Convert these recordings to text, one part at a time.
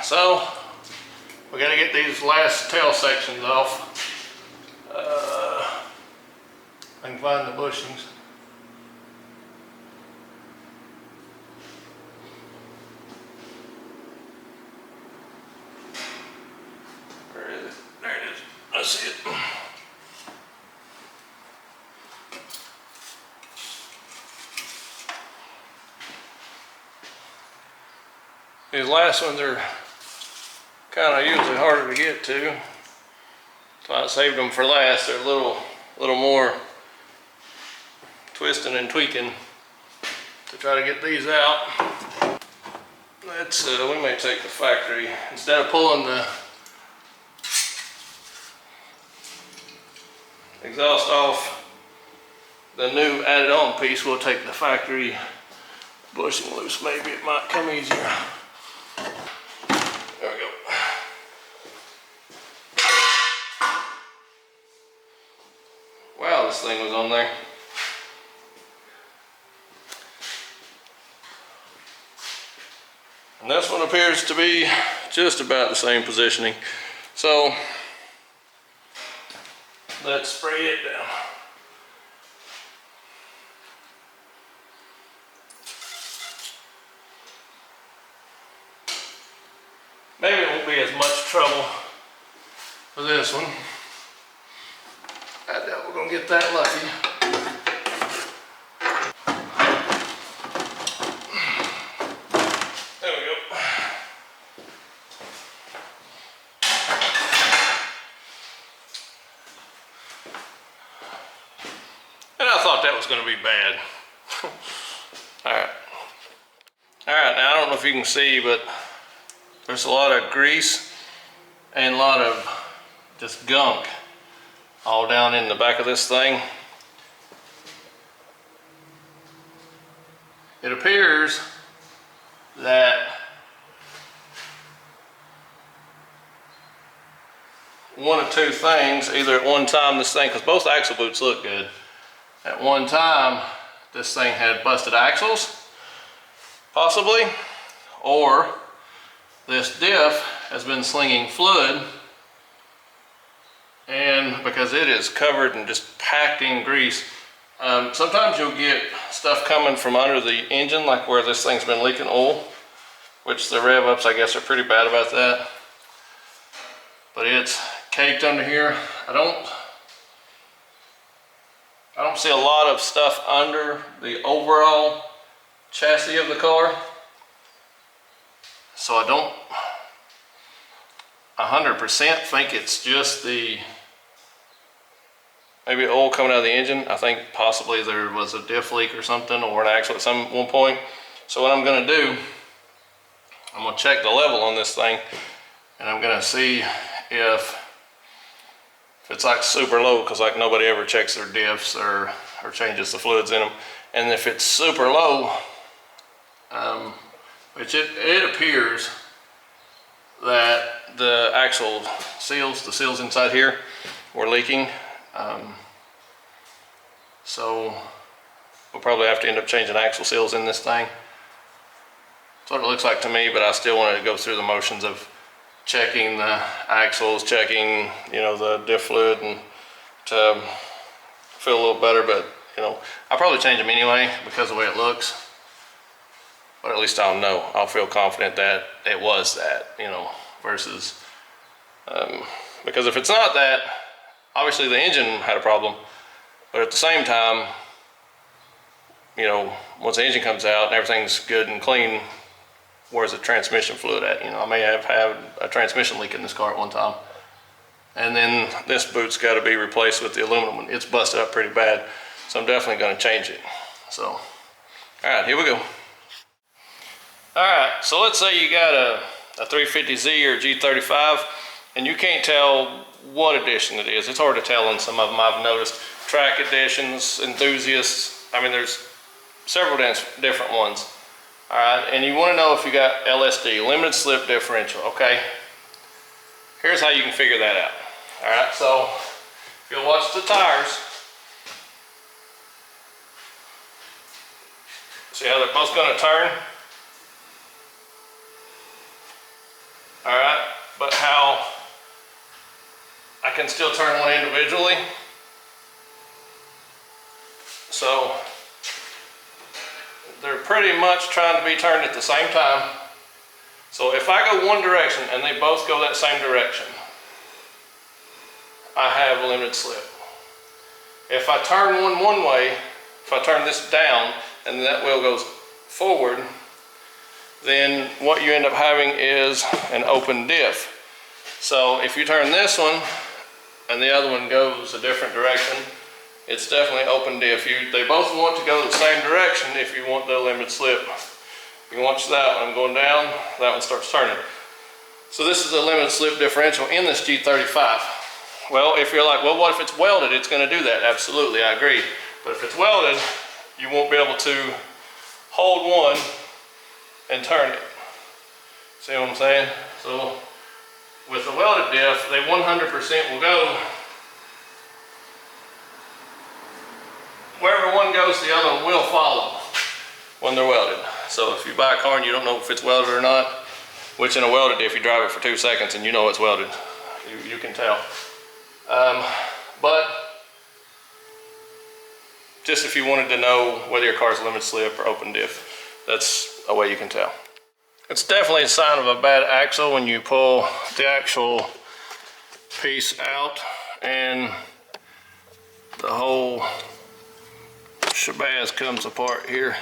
so we got to get these last tail sections off. I can find the bushings. Where is it? There it is. I see it. These last ones are kind of usually harder to get to, so I saved them for last. They're a little more twisting and tweaking to try to get these out. Let's we may take the factory, instead of pulling the exhaust off the new added on piece, we'll take the factory bushing loose. Maybe it might come easier. There we go. Wow, this thing was on there. And this one appears to be just about the same positioning. So let's spray it down. Maybe it won't be as much trouble for this one. I doubt we're gonna get that lucky. There we go. And I thought that was gonna be bad. Alright. Alright, now I don't know if you can see, but there's a lot of grease and a lot of just gunk all down in the back of this thing. It appears that one of two things, either at one time this thing, because both axle boots look good, at one time this thing had busted axles, possibly, or this diff has been slinging fluid, and because it is covered and just packed in grease, sometimes you'll get stuff coming from under the engine, like where this thing's been leaking oil, which the rev ups I guess are pretty bad about that. But it's caked under here. I don't see a lot of stuff under the overall chassis of the car. So I don't 100% think it's just the maybe oil coming out of the engine. I think possibly there was a diff leak or something, or an axle at one point. So what I'm gonna do, I'm gonna check the level on this thing, and I'm gonna see if it's like super low, because like nobody ever checks their diffs or changes the fluids in them. And if it's super low, which it appears that the axle seals, the seals inside here, were leaking. So we'll probably have to end up changing axle seals in this thing. That's what it looks like to me, but I still wanted to go through the motions of checking the axles, checking, you know, the diff fluid, and to feel a little better. But you know, I'll probably change them anyway because of the way it looks. But at least I'll know. I'll feel confident that it was that, you know, versus because if it's not that, obviously the engine had a problem. But at the same time, you know, once the engine comes out and everything's good and clean, where's the transmission fluid at? You know, I may have had a transmission leak in this car at one time. And then this boot's got to be replaced with the aluminum. It's busted up pretty bad. So I'm definitely going to change it. So, all right, here we go. All right, so let's say you got a 350Z or a G35, and you can't tell what edition it is. It's hard to tell in some of them. I've noticed track editions, enthusiasts. I mean, there's several different ones. All right, and you want to know if you got LSD, limited slip differential. Okay, here's how you can figure that out. All right, so if you'll watch the tires, see how they're both going to turn? all right, but how I can still turn one individually. So they're pretty much trying to be turned at the same time. So if I go one direction and they both go that same direction, I have a limited slip. If I turn one way, if I turn this down and that wheel goes forward, then what you end up having is an open diff. So if you turn this one and the other one goes a different direction, it's definitely open diff. They both want to go the same direction if you want the limited slip. You can watch that one going down, that one starts turning. So this is a limited slip differential in this G35. Well, if you're like, well, what if it's welded? It's going to do that. Absolutely, I agree. But if it's welded, you won't be able to hold one and turn it. See what I'm saying? So with the welded diff, they 100% will go. Wherever one goes, the other one will follow when they're welded. So if you buy a car and you don't know if it's welded or not, which in a welded diff, you drive it for 2 seconds and you know it's welded. You can tell. But just if you wanted to know whether your car's limited slip or open diff, that's a way you can tell. It's definitely a sign of a bad axle when you pull the actual piece out and the whole shabazz comes apart here.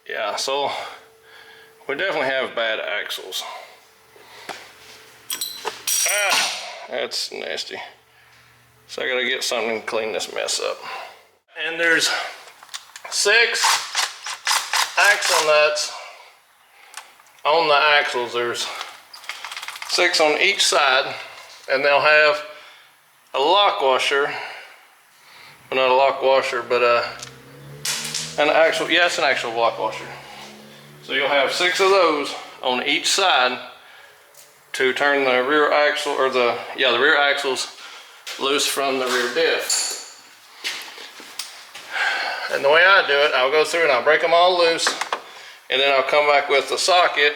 Yeah, so we definitely have bad axles. Ah, that's nasty. So I gotta get something to clean this mess up. And there's 6 axle nuts on the axles. There's 6 on each side, and they'll have a lock washer. Well, not a lock washer, but an actual, yeah, it's an actual lock washer. So you'll have 6 of those on each side to turn the rear axle, or the rear axles loose from the rear diff. And the way I do it, I'll go through and I'll break them all loose, and then I'll come back with the socket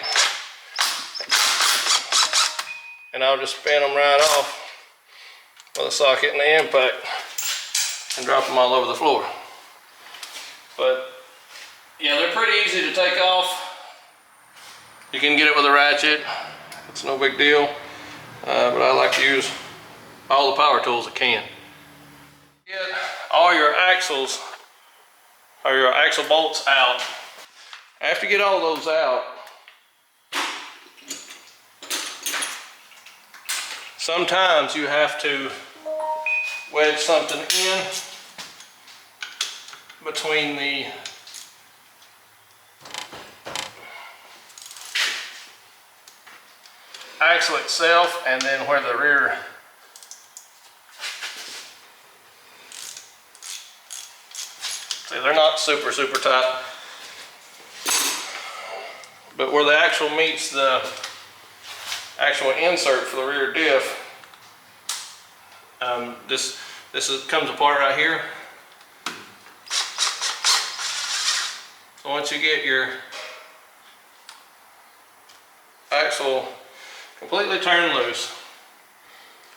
and I'll just spin them right off with the socket and the impact and drop them all over the floor. But yeah, they're pretty easy to take off. You can get it with a ratchet. It's no big deal. But I like to use all the power tools I can. Get all your axles or your axle bolts out. After you get all those out, sometimes you have to wedge something in between the axle itself and then where the rear see, they're not super tight, but where the axle meets the actual insert for the rear diff, this comes apart right here. So once you get your axle completely turned loose,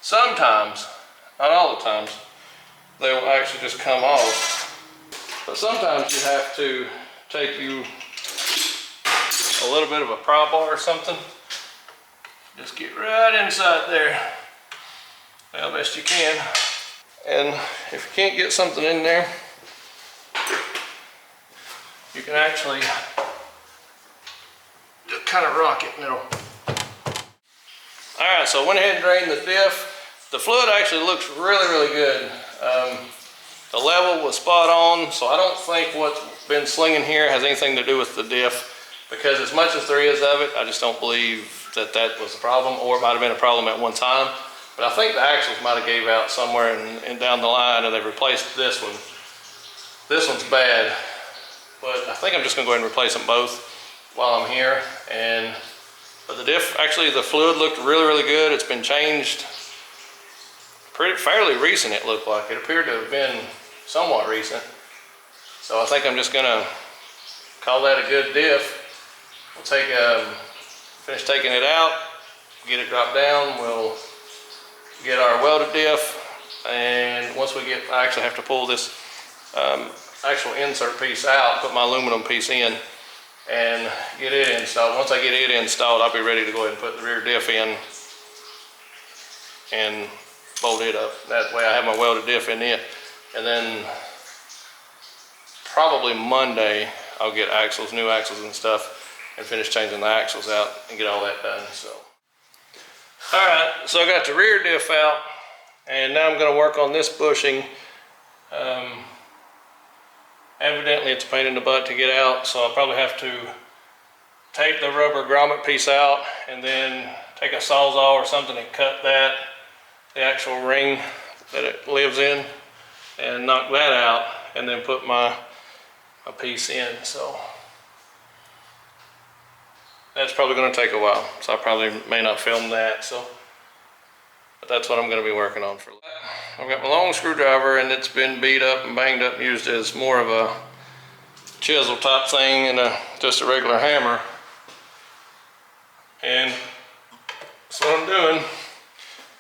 sometimes, not all the times, they will actually just come off. But sometimes you have to take you a little bit of a pry bar or something. Just get right inside there, well, best you can. And if you can't get something in there, you can actually just kind of rock it and it'll. All right, so I went ahead and drained the diff. The fluid actually looks really good. The level was spot on, so I don't think what's been slinging here has anything to do with the diff, because as much as there is of it, I just don't believe that that was the problem, or it might have been a problem at one time. But I think the axles might have gave out somewhere and down the line, and they've replaced this one. This one's bad, but I think I'm just gonna go ahead and replace them both while I'm here. But the diff, actually the fluid looked really good. It's been changed fairly recent, it looked like. It appeared to have been somewhat recent. So I think I'm just gonna call that a good diff. we'll finish taking it out, get it dropped down. We'll get our welded diff, and once we get, I actually have to pull this actual insert piece out, put my aluminum piece in, and get it installed. Once I get it installed, I'll be ready to go ahead and put the rear diff in and bolt it up. That way I have my welded diff in it, and then probably Monday I'll get axles, new axles and stuff, and finish changing the axles out and get all that done. So, all right, so I got the rear diff out, and now I'm going to work on this bushing. Evidently it's a pain in the butt to get out, so I'll probably have to take the rubber grommet piece out and then take a sawzall or something and cut that, the actual ring that it lives in, and knock that out, and then put my piece in. So that's probably going to take a while, so I probably may not film that. So, but that's what I'm going to be working on for. I've got my long screwdriver, and it's been beat up and banged up and used as more of a chisel type thing and just a regular hammer. And that's what I'm doing.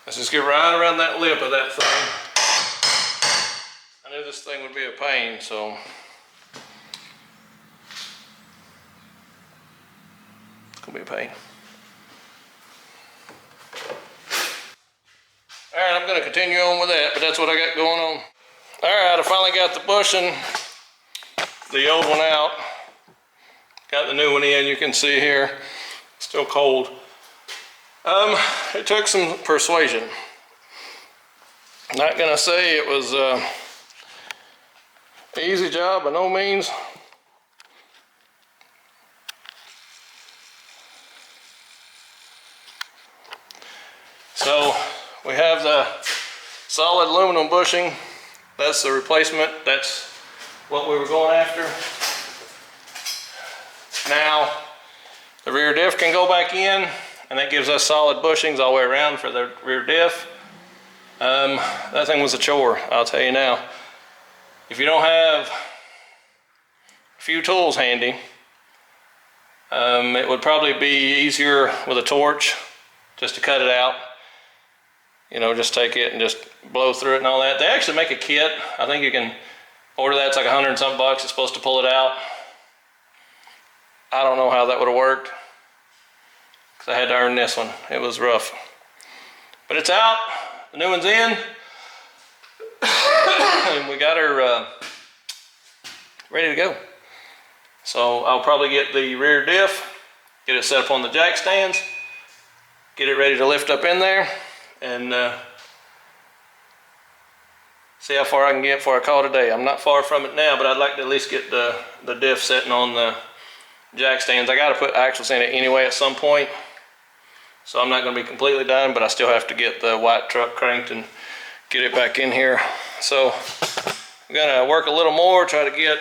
Let's just get right around that lip of that thing. I knew this thing would be a pain, so it's gonna be a pain. All right, I'm gonna continue on with that, but that's what I got going on. All right, I finally got the bushing, the old one out, got the new one in. You can see here, still cold. It took some persuasion. Not gonna say it was an easy job by no means. So we have the solid aluminum bushing. That's the replacement. That's what we were going after. Now the rear diff can go back in, and that gives us solid bushings all the way around for the rear diff. That thing was a chore, I'll tell you now. If you don't have a few tools handy, it would probably be easier with a torch just to cut it out. You know, just take it and just blow through it and all that. They actually make a kit. I think you can order that. It's like $100 and something bucks. It's supposed to pull it out. I don't know how that would have worked, because I had to earn this one. It was rough. But it's out. The new one's in. And we got her ready to go. So I'll probably get the rear diff, get it set up on the jack stands, get it ready to lift up in there, and see how far I can get before I call it a day. I'm not far from it now, but I'd like to at least get the diff setting on the jack stands. I got to put axles in it anyway at some point, so I'm not going to be completely done, but I still have to get the white truck cranked and get it back in here. So I'm going to work a little more, try to get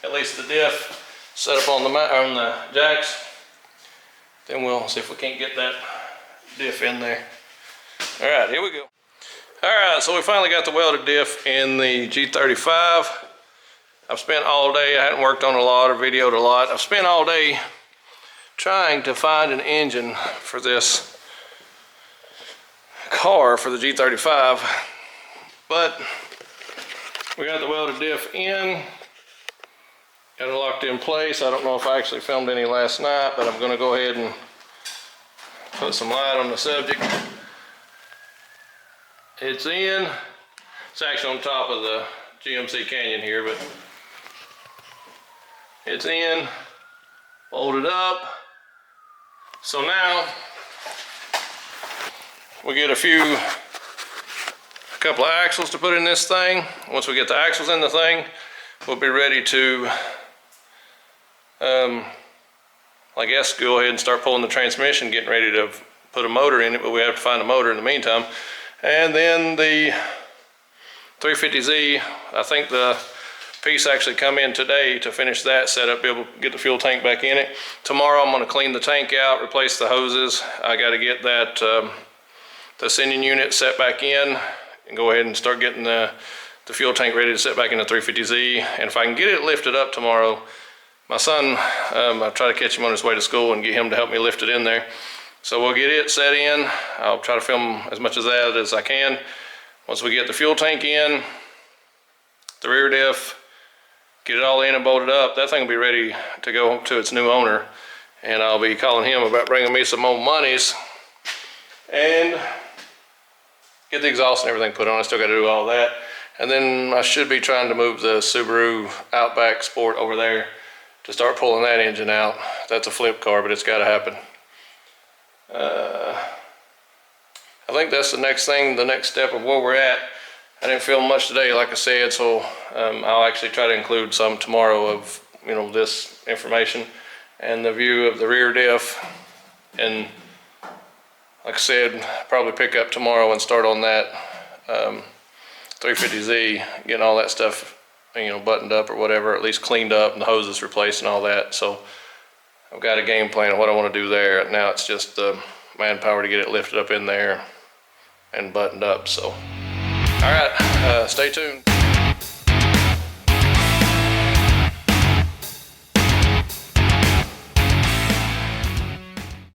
at least the diff set up on the jacks. Then we'll see if we can't get that diff in there. All right, here we go. All right, so we finally got the welded diff in the G35. I've spent all day, I hadn't worked on a lot or videoed a lot. I've spent all day trying to find an engine for this car, for the G35. But we got the welded diff in, got it locked in place. I don't know if I actually filmed any last night, but I'm gonna go ahead and put some light on the subject. It's in. It's actually on top of the GMC Canyon here, but it's in, bolted up. So now we get a couple of axles to put in this thing. Once we get the axles in the thing, we'll be ready to, I guess, go ahead and start pulling the transmission, getting ready to put a motor in it, but we have to find a motor in the meantime. And then the 350Z, I think the piece actually come in today to finish that setup, be able to get the fuel tank back in it. Tomorrow I'm going to clean the tank out, replace the hoses. I got to get that the sending unit set back in and go ahead and start getting the fuel tank ready to set back in the 350Z. And if I can get it lifted up tomorrow, my son, I'll try to catch him on his way to school and get him to help me lift it in there. So we'll get it set in. I'll try to film as much of that as I can. Once we get the fuel tank in, the rear diff, get it all in and bolted up, that thing will be ready to go to its new owner. And I'll be calling him about bringing me some more monies and get the exhaust and everything put on. I still got to do all that. And then I should be trying to move the Subaru Outback Sport over there to start pulling that engine out. That's a flip car, but it's got to happen. I think that's the next thing, the next step of where we're at. I didn't film much today, like I said, so I'll actually try to include some tomorrow of, you know, this information and the view of the rear diff. And like I said, probably pick up tomorrow and start on that 350Z, getting all that stuff, you know, buttoned up or whatever, at least cleaned up and the hoses replaced and all that. So I've got a game plan of what I want to do there. Now it's just manpower to get it lifted up in there and buttoned up. So all right, stay tuned.